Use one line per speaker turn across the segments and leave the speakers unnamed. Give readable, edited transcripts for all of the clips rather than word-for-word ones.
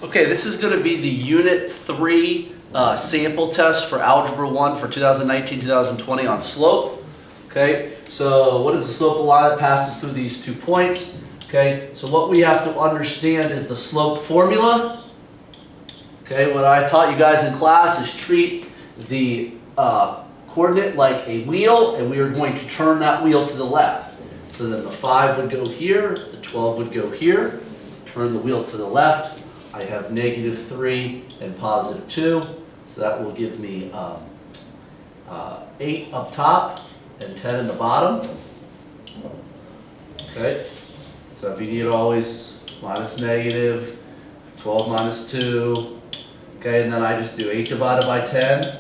Okay, this is going to be the Unit 3 sample test for Algebra 1 for 2019-2020 on slope. Okay, so what is the slope of a line that passes through these 2 points? Okay, so what we have to understand is the slope formula. Okay, what I taught you guys in class is treat the coordinate like a wheel, and we are going to turn that wheel to the left. So then the 5 would go here, the 12 would go here, turn the wheel to the left. I have -3 and +2, so that will give me 8 up top and 10 in the bottom. Okay, so if you need always minus negative, 12 minus 2, okay, and then I just do 8 divided by 10,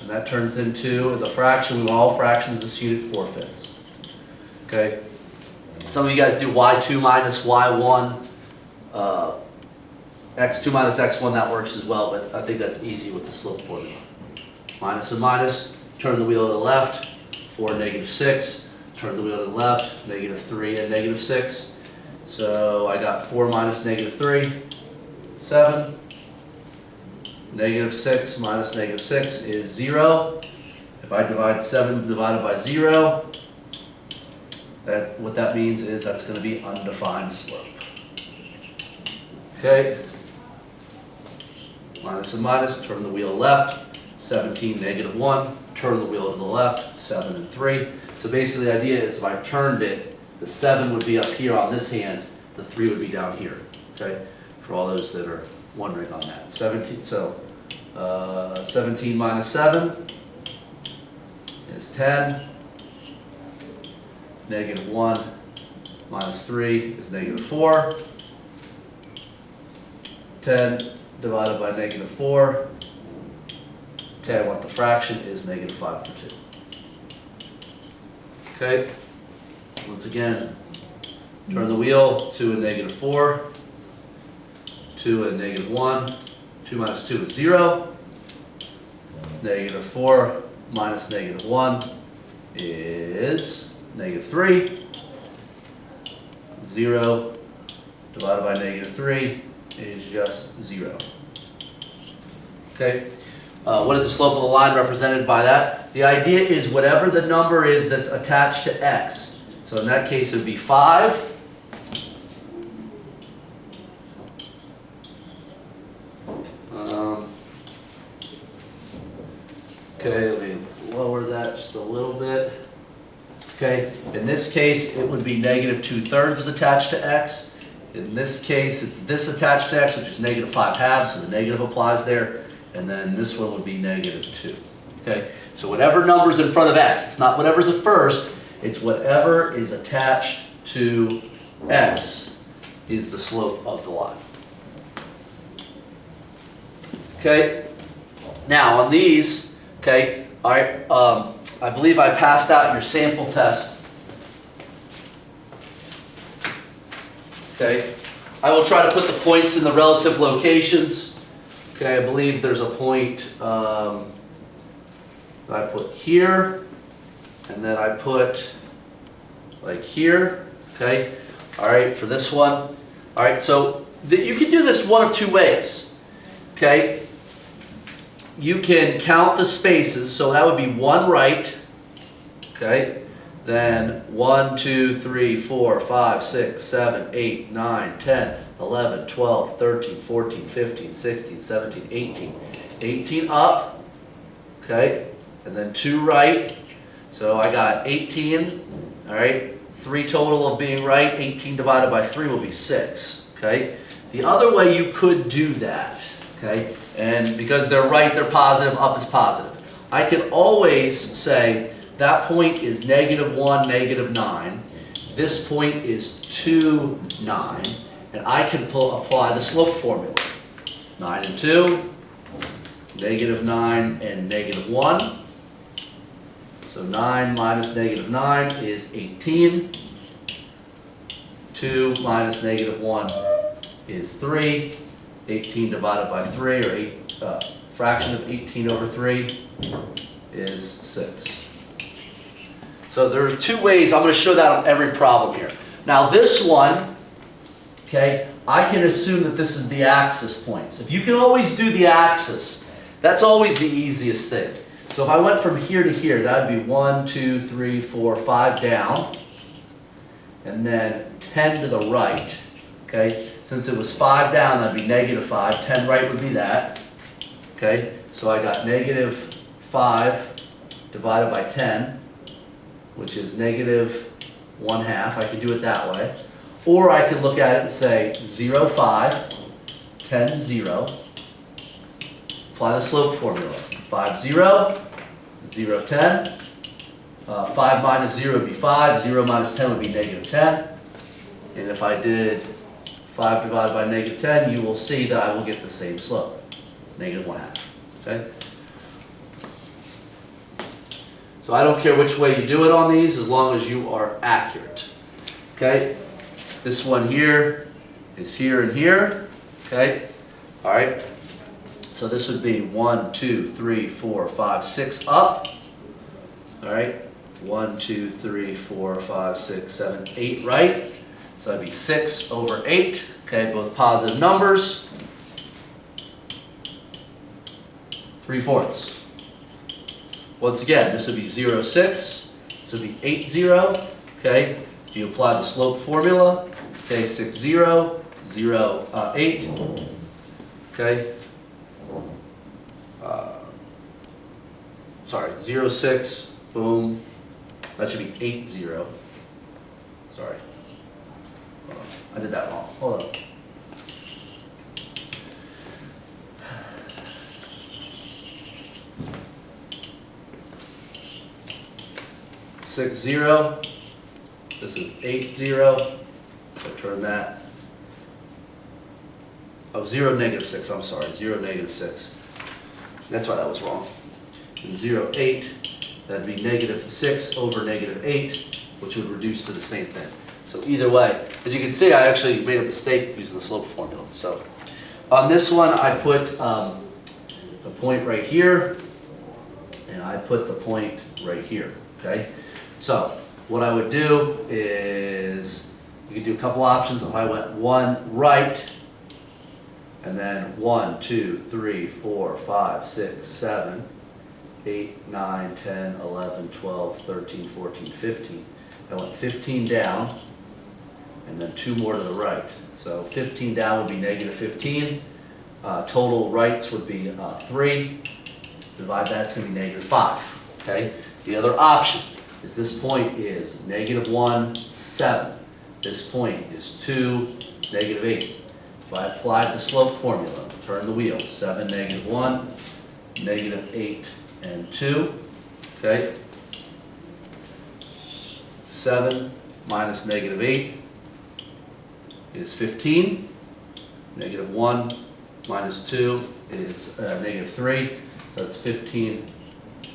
and that turns into, as a fraction, we want all fractions of this unit 4/5. Okay, some of you guys do y2 minus y1. X2 minus x1, that works as well, but I think that's easy with the slope formula. Minus and minus, turn the wheel to the left, 4 and -6, turn the wheel to the left, -3 and -6. So I got 4 minus -3, 7. -6 minus -6 is 0. If I divide 7 divided by 0, what that means is that's going to be undefined slope. Okay. Minus and minus, turn the wheel left, 17, -1, turn the wheel to the left, 7 and 3. So basically the idea is if I turned it, the 7 would be up here on this hand, the 3 would be down here, okay? For all those that are wondering on that. 17, so 17 minus 7 is 10. -1 minus 3 is -4. 10 divided by -4. Okay, I want the fraction is -5/2. Okay, once again, turn the wheel, 2 and -4, 2 and -1, 2 minus 2 is 0, -4 minus -1 is -3, 0 divided by -3 is just 0. Okay, what is the slope of the line represented by that? The idea is whatever the number is that's attached to x. So in that case it would be 5. Okay, let me lower that just a little bit. Okay, in this case it would be -2/3 is attached to x. In this case, it's this attached to x, which is -5/2, so the negative applies there. And then this one would be -2. Okay, so whatever number's in front of x, it's not whatever's at first, it's whatever is attached to x is the slope of the line. Okay, now on these, okay, all right, I believe I passed out your sample test. Okay, I will try to put the points in the relative locations. Okay, I believe there's a point that I put here, and then I put like here. Okay, all right, for this one. All right, so you can do this one of 2 ways. Okay, you can count the spaces, so that would be 1 right. Okay. Then 1, 2, 3, 4, 5, 6, 7, 8, 9, 10, 11, 12, 13, 14, 15, 16, 17, 18. 18 up, okay, and then 2 right. So I got 18, all right, 3 total of being right. 18 divided by 3 will be 6, okay. The other way you could do that, okay, and because they're right, they're positive, up is positive. I can always say, that point is -1, -9. This point is 2, 9. And I can apply the slope formula. 9 and 2, -9 and -1. So 9 minus -9 is 18. 2 minus -1 is 3. 18 divided by 3, or fraction of 18 over 3 is 6. So there are 2 ways. I'm going to show that on every problem here. Now this one, okay, I can assume that this is the axis points. If you can always do the axis, that's always the easiest thing. So if I went from here to here, that would be 1, 2, 3, 4, 5 down, and then 10 to the right, okay? Since it was 5 down, that would be -5, 10 right would be that, okay? So I got -5 divided by 10, which is -1/2. I could do it that way. Or I could look at it and say 0, 5, 10, 0. Apply the slope formula. 5, 0, 0, 10. 5 minus 0 would be 5. 0 minus 10 would be -10. And if I did 5 divided by -10, you will see that I will get the same slope, -1/2. Okay? So I don't care which way you do it on these, as long as you are accurate. Okay? This one here is here and here. Okay? All right? So this would be 1, 2, 3, 4, 5, 6 up. All right? 1, 2, 3, 4, 5, 6, 7, 8 right. So that'd be 6 over 8. Okay, both positive numbers. 3/4. Once again, this would be 0, 6. This would be 8, 0. Okay, if you apply the slope formula, okay, 6, 0, 0, 8. Okay. Sorry, 0, 6, boom. That should be 8, 0. Sorry. Hold on. I did that wrong. Hold on. Six, 0. This is 8, 0. So turn that. Oh, 0, -6. I'm sorry. 0, -6. That's why that was wrong. And 0, 8. That'd be -6 over -8, which would reduce to the same thing. So either way, as you can see, I actually made a mistake using the slope formula. So on this one, I put a point right here, and I put the point right here. Okay. So what I would do is, you could do a couple options. If I went 1 right, and then 1, 2, 3, 4, 5, 6, 7, 8, 9, 10, 11, 12, 13, 14, 15. I went 15 down, and then 2 more to the right. So 15 down would be -15. Total rights would be 3. Divide that, it's going to be -5. Okay. The other option is this point is -1, 7. This point is 2, -8. If I applied the slope formula, turn the wheel, 7, -1, -8, and 2. Okay. 7 minus -8 is 15. -1 minus 2 is -3. So it's 15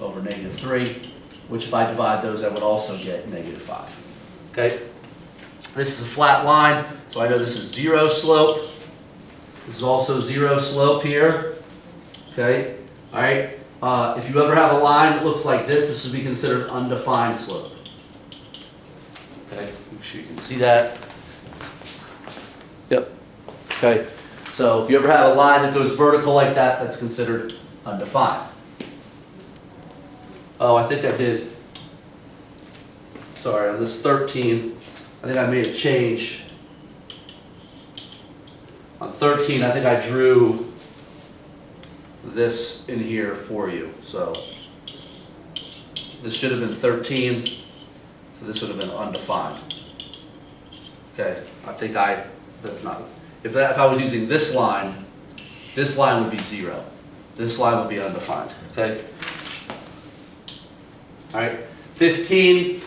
over -3, which if I divide those, I would also get -5. Okay. This is a flat line, so I know this is 0 slope. This is also 0 slope here. Okay. All right. If you ever have a line that looks like this would be considered undefined slope. Okay, make sure you can see that. Yep. Okay, so if you ever have a line that goes vertical like that, that's considered undefined. Oh, I think I did. Sorry, on this 13, I think I made a change. On 13, I think I drew this in here for you. So this should have been 13, so this would have been undefined. Okay, I think that's not, if I was using this line would be 0. This line would be undefined, okay? All right, 15.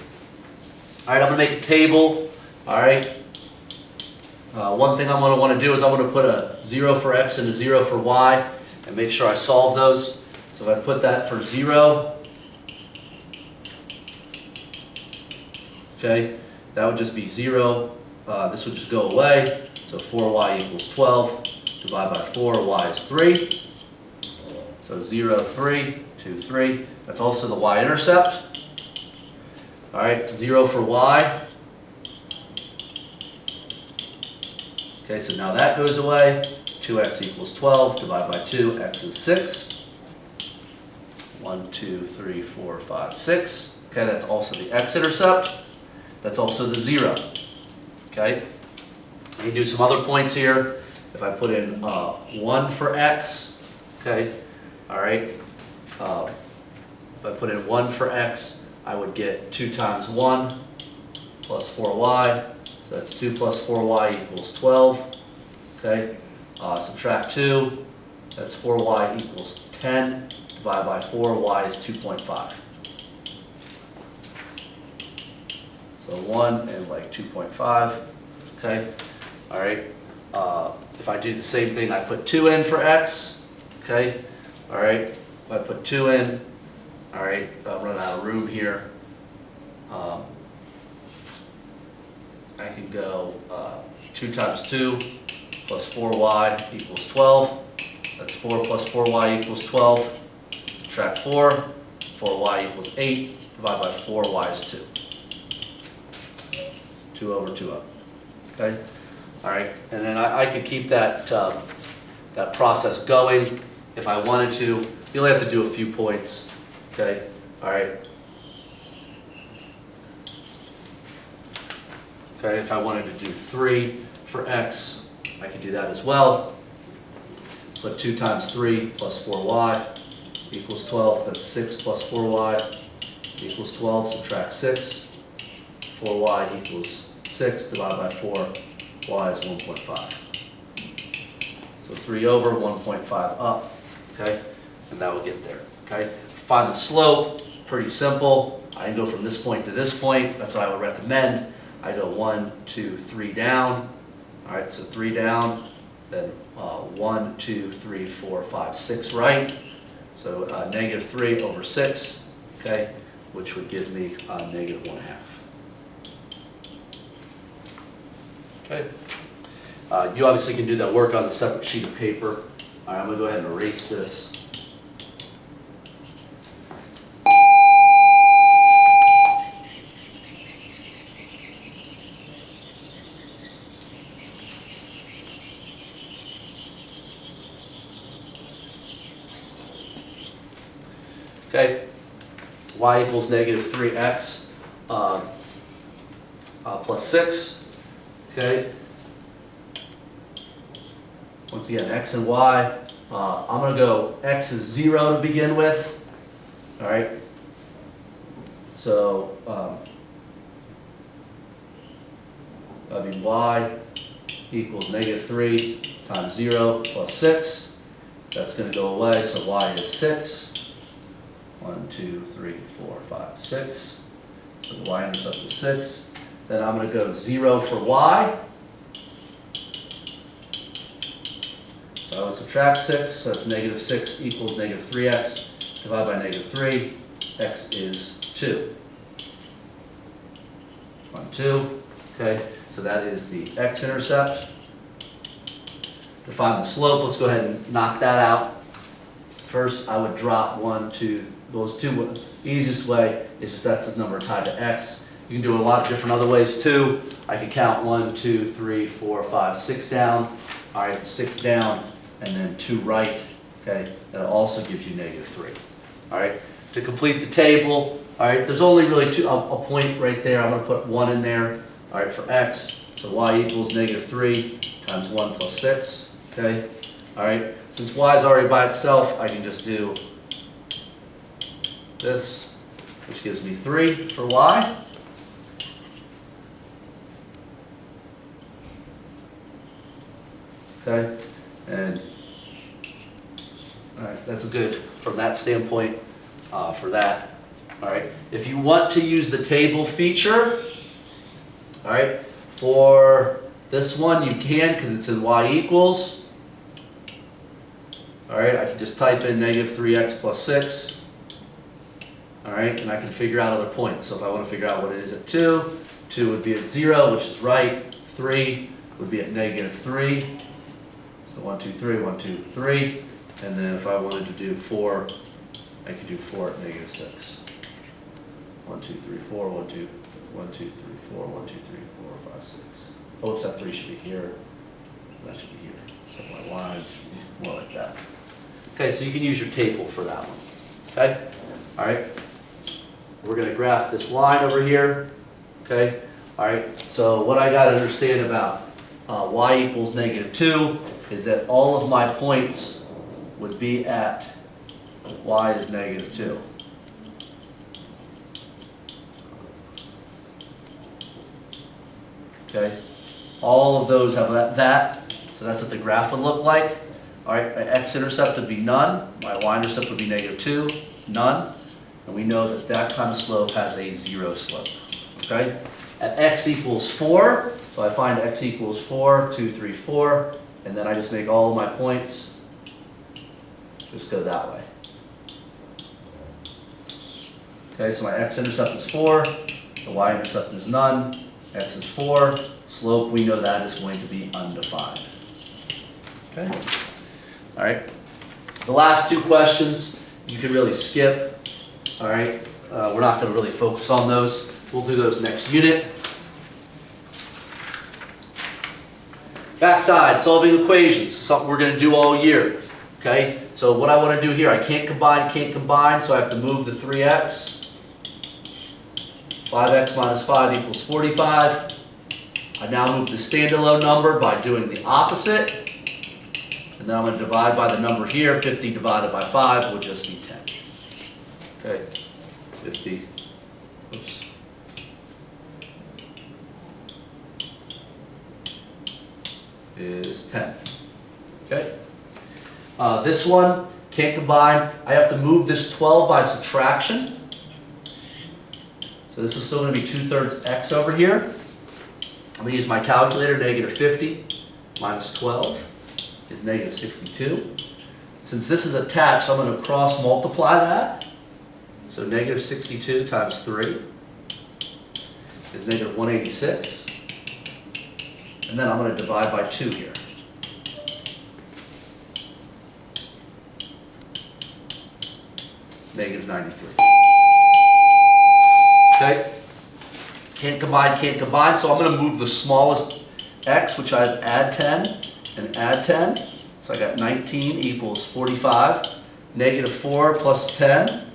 All right, I'm gonna make a table, all right? One thing I'm gonna wanna do is I'm gonna put a 0 for X and a 0 for Y, and make sure I solve those. So if I put that for 0, okay, that would just be 0. This would just go away. So 4y equals 12. Divide by 4, y is 3. So 0, 3, 2, 3. That's also the y-intercept. All right, 0 for y. Okay, so now that goes away. 2x equals 12, divide by 2, x is 6. 1, 2, 3, 4, 5, 6. Okay, that's also the x-intercept. That's also the 0. Okay, I can do some other points here. If I put in 1 for x, okay, all right. If I put in 1 for x, I would get 2 times 1 plus 4y. So that's 2 plus 4y equals 12. Okay, subtract 2. That's 4y equals 10. Divide by 4, y is 2.5. So 1 and like 2.5. Okay, all right. If I do the same thing, I put 2 in for x. Okay, all right. If I put 2 in, all right, I'm running out of room here. I can go 2 times 2 plus 4y equals 12. That's 4 plus 4y equals 12. Subtract 4, 4y equals 8. Divide by 4, y is 2. 2 over 2 up. Okay? All right, and then I could keep that, that process going if I wanted to. You only have to do a few points. Okay? All right. Okay, if I wanted to do 3 for x, I could do that as well. Put 2 times 3 plus 4y equals 12. That's 6 plus 4y equals 12. Subtract 6. 4y equals 6. Divided by 4. Y is 1.5. So 3 over, 1.5 up. Okay, and that will get there. Okay, find the slope. Pretty simple. I can go from this point to this point. That's what I would recommend. I go 1, 2, 3 down. All right, so 3 down, then 1, 2, 3, 4, 5, 6 right. So negative 3 over 6, okay, which would give me negative 1/2. Okay. You obviously can do that work on a separate sheet of paper. All right, I'm going to go ahead and erase this. Okay, y equals negative 3x plus 6. Okay. Once again, x and y. I'm going to go x is 0 to begin with. All right. So, y equals negative 3 times 0 plus 6. That's going to go away, so y is 6. 1, 2, 3, 4, 5, 6. So the y-intercept is 6. Then I'm going to go 0 for y. So I would subtract 6, so that's negative 6 equals negative 3x. Divide by negative 3, x is 2. 1, 2. Okay, so that is the x-intercept. To find the slope, let's go ahead and knock that out. First, I would drop 1, 2, those two. Easiest way is just that's the number tied to x. You can do it a lot of different other ways too. I can count 1, 2, 3, 4, 5, 6 down. All right, 6 down, and then 2 right. Okay, that also gives you negative 3. All right, to complete the table, all right, there's only really a point right there. I'm going to put 1 in there. All right, for x, so y equals negative 3 times 1 plus 6. Okay, all right. Since y is already by itself, I can just do this, which gives me 3 for y. Okay, and all right, that's good from that standpoint for that. All right, if you want to use the table feature, all right, for this one you can because it's in y equals. All right, I can just type in negative 3x plus 6. All right, and I can figure out other points. So if I want to figure out what it is at 2, 2 would be at 0, which is right. 3 would be at negative 3. So 1, 2, 3, 1, 2, 3. And then if I wanted to do 4, I could do 4 at negative 6. 1, 2, 3, 4, 1, 2, 1, 2, 3, 4, 1, 2, 3, 4, 5, 6. Oops, that 3 should be here. That should be here. So my line should be more like that. Okay, so you can use your table for that one. Okay? All right. We're going to graph this line over here. Okay? All right. So what I got to understand about y equals -2 is that all of my points would be at y is -2. Okay? All of those have that. So that's what the graph would look like. All right, my x-intercept would be none. My y-intercept would be -2, none. And we know that that kind of slope has a 0 slope. Okay? At x equals 4, so I find x equals 4, 2, 3, 4, and then I just make all of my points just go that way. Okay, so my x-intercept is 4, the y-intercept is none, x is 4, slope, we know that is going to be undefined. Okay? All right. The last two questions you can really skip. All right. We're not going to really focus on those. We'll do those next unit. Backside, solving equations, something we're going to do all year. Okay. So what I want to do here, I can't combine, so I have to move the 3x. 5x minus 5 equals 45. I now move the standalone number by doing the opposite. And then I'm going to divide by the number here. 50 divided by 5 will just be 10. Okay, 50, oops. Is 10. Okay. This one, can't combine. I have to move this 12 by subtraction. So this is still going to be 2/3 x over here. I'm going to use my calculator, -50 minus 12. Is -62. Since this is attached, I'm going to cross multiply that. So -62 times 3 is -186. And then I'm going to divide by 2 here. -93. Okay? Can't combine, so I'm going to move the smallest x, which I'd add 10. And add 10, so I got 19 equals 45. -4 plus 10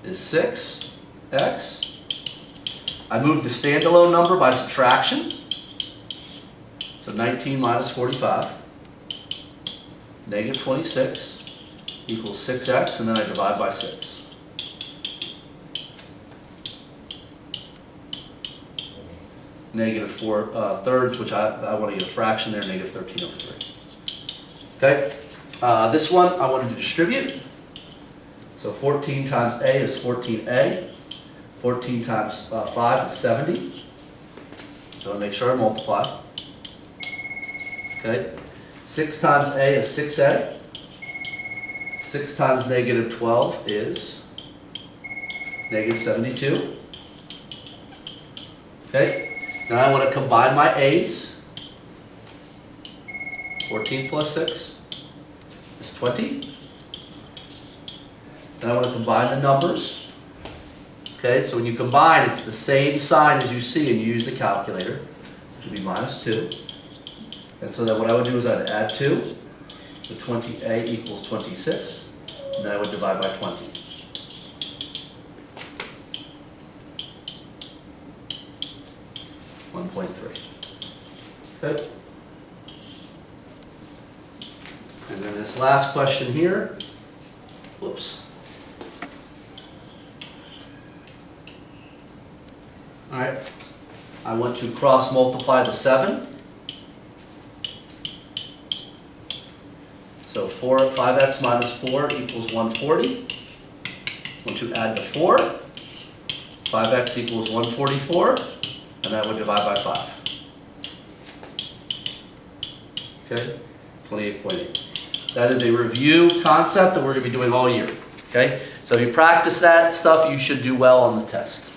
is 6x. I move the standalone number by subtraction. So 19 minus 45. -26 equals 6x, and then I divide by 6. -4/3, which I want to use a fraction there, -13/3. Okay, this one I wanted to distribute. So 14 times a is 14a. 14 times 5 is 70. So I make sure I multiply. Okay, 6 times a is 6a. 6 times -12 is -72. Okay. Then I want to combine my a's. 14 plus 6 is 20. Then I want to combine the numbers. Okay, so when you combine, it's the same sign as you see, and you use the calculator, which would be -2. And so then what I would do is I'd add 2. So 20a equals 26. And then I would divide by 20. .3. Okay. And then this last question here. Whoops. All right. I want to cross multiply the 7. So 5x minus 4 equals 140. I want to add the 4. 5x equals 144. And that would divide by 5. Okay, 28.8. That is a review concept that we're going to be doing all year. Okay, so if you practice that stuff, you should do well on the test.